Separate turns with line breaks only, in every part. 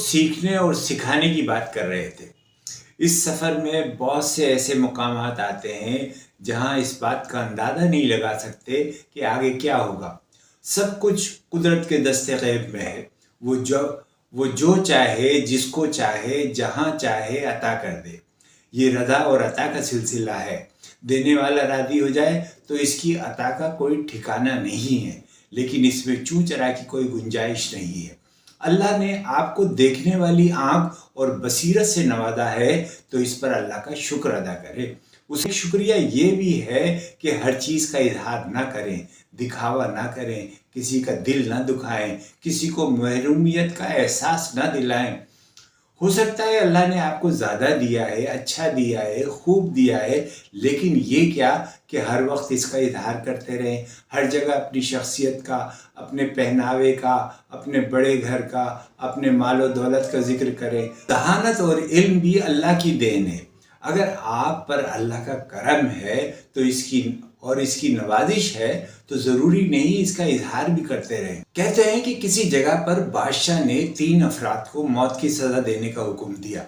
सीखने और सिखाने की बात कर रहे थे। इस सफ़र में बहुत से ऐसे मकामात आते हैं जहां इस बात का अंदाज़ा नहीं लगा सकते कि आगे क्या होगा। सब कुछ कुदरत के दस्ते गैब में है। वो जो चाहे, जिसको चाहे, जहां चाहे अता कर दे। ये रज़ा और अता का सिलसिला है। देने वाला राज़ी हो जाए तो इसकी अता का कोई ठिकाना नहीं है, लेकिन इसमें चूं चरा की कोई गुंजाइश नहीं है। अल्लाह ने आपको देखने वाली आँख और बसीरत से नवाजा है, तो इस पर अल्लाह का शुक्र अदा करें। उसका शुक्रिया ये भी है कि हर चीज़ का इजहार ना करें, दिखावा ना करें, किसी का दिल ना दुखाएं, किसी को महरूमियत का एहसास ना दिलाएं। हो सकता है अल्लाह ने आपको ज़्यादा दिया है, अच्छा दिया है, खूब दिया है, लेकिन ये क्या कि हर वक्त इसका इजहार करते रहें। हर जगह अपनी शख्सियत का, अपने पहनावे का, अपने बड़े घर का, अपने माल और दौलत का जिक्र करें। दहानत और इल्म भी अल्लाह की देन है। अगर आप पर अल्लाह का करम है तो इसकी नवाजिश है, तो ज़रूरी नहीं इसका इजहार भी करते रहें। कहते हैं कि किसी जगह पर बादशाह ने 3 अफराद को मौत की सज़ा देने का हुक्म दिया।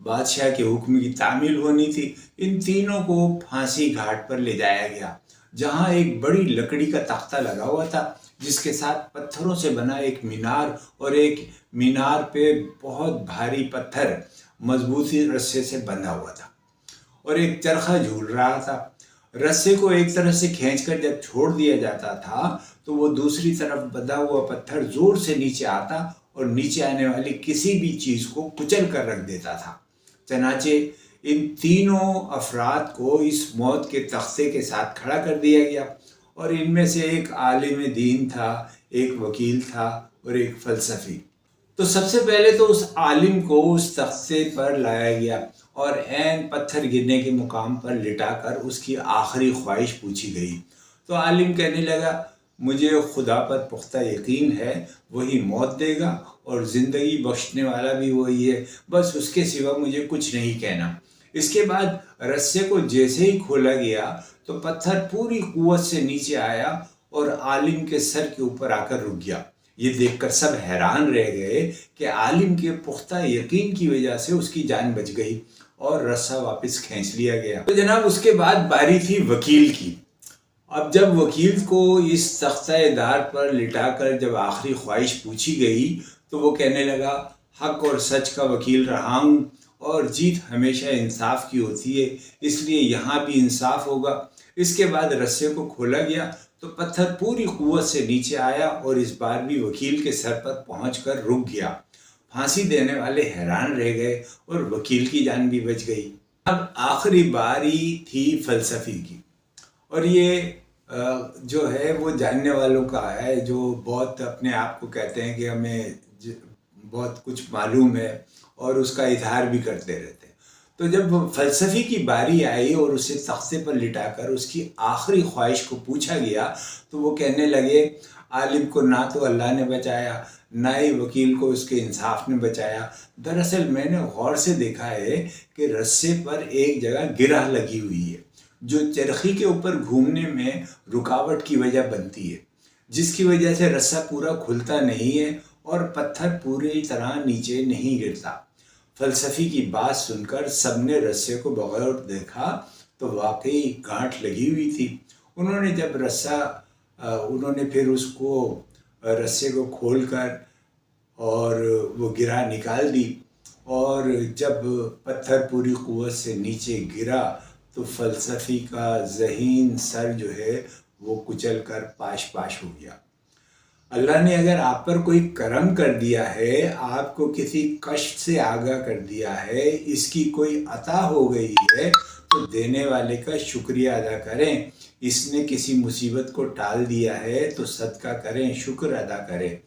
बादशाह के हुक्म की तामील होनी थी। इन तीनों को फांसी घाट पर ले जाया गया, जहां एक बड़ी लकड़ी का तख्ता लगा हुआ था, जिसके साथ पत्थरों से बना एक मीनार और एक मीनार पे बहुत भारी पत्थर मजबूती रस्से से बंधा हुआ था और एक चरखा झूल रहा था। रस्से को एक तरफ से खींचकर जब छोड़ दिया जाता था तो वो दूसरी तरफ बंधा हुआ पत्थर जोर से नीचे आता और नीचे आने वाली किसी भी चीज़ को कुचल कर रख देता था। चनाचे इन तीनों अफराद को इस मौत के तख्ते के साथ खड़ा कर दिया गया और इनमें से एक आलिम दीन था, एक वकील था और एक फ़लसफ़ी। तो सबसे पहले तो उस आलिम को उस तख्ते पर लाया गया और ऐन पत्थर गिरने के मुकाम पर लिटाकर उसकी आखिरी ख्वाहिश पूछी गई। तो आलिम कहने लगा, मुझे खुदा पर पुख्ता यकीन है, वही मौत देगा और ज़िंदगी बख्शने वाला भी वही है, बस उसके सिवा मुझे कुछ नहीं कहना। इसके बाद रस्से को जैसे ही खोला गया तो पत्थर पूरी कुव्वत से नीचे आया और आलिम के सर के ऊपर आकर रुक गया। ये देखकर सब हैरान रह गए कि आलिम के पुख्ता यकीन की वजह से उसकी जान बच गई और रस्सा वापस खींच लिया गया। तो जनाब उसके बाद बारी थी वकील की। अब जब वकील को इस तख्ता-ए-दार पर लिटाकर जब आखिरी ख्वाहिश पूछी गई तो वो कहने लगा, हक और सच का वकील रहा हूँ और जीत हमेशा इंसाफ की होती है, इसलिए यहाँ भी इंसाफ होगा। इसके बाद रस्से को खोला गया तो पत्थर पूरी कुव्वत से नीचे आया और इस बार भी वकील के सर पर पहुंचकर रुक गया। फांसी देने वाले हैरान रह गए और वकील की जान भी बच गई। अब आखिरी बारी थी फ़लसफ़ी की और ये जो है वो जानने वालों का है, जो बहुत अपने आप को कहते हैं कि हमें बहुत कुछ मालूम है और उसका इजहार भी करते रहते हैं। तो जब फ़लसफ़ी की बारी आई और उसे तख्ते पर लिटाकर उसकी आखिरी ख्वाहिश को पूछा गया तो वो कहने लगे, आलिम को ना तो अल्लाह ने बचाया, ना ही वकील को उसके इंसाफ ने बचाया। दरअसल मैंने गौर से देखा है कि रस्से पर एक जगह गिरह लगी हुई है, जो चरखी के ऊपर घूमने में रुकावट की वजह बनती है, जिसकी वजह से रस्सा पूरा खुलता नहीं है और पत्थर पूरी तरह नीचे नहीं गिरता। फ़लसफ़ी की बात सुनकर सबने रस्से को बगौर देखा तो वाकई गांठ लगी हुई थी। उन्होंने फिर उसको रस्से को खोलकर और वो गिरा निकाल दी और जब पत्थर पूरी कुव्वत से नीचे गिरा तो फ़लसफ़ी का ज़हीन सर जो है वो कुचल कर पाश पाश हो गया। अल्लाह ने अगर आप पर कोई करम कर दिया है, आपको किसी कष्ट से आगाह कर दिया है, इसकी कोई अता हो गई है, तो देने वाले का शुक्रिया अदा करें। इसने किसी मुसीबत को टाल दिया है तो सदका करें, शुक्र अदा करें।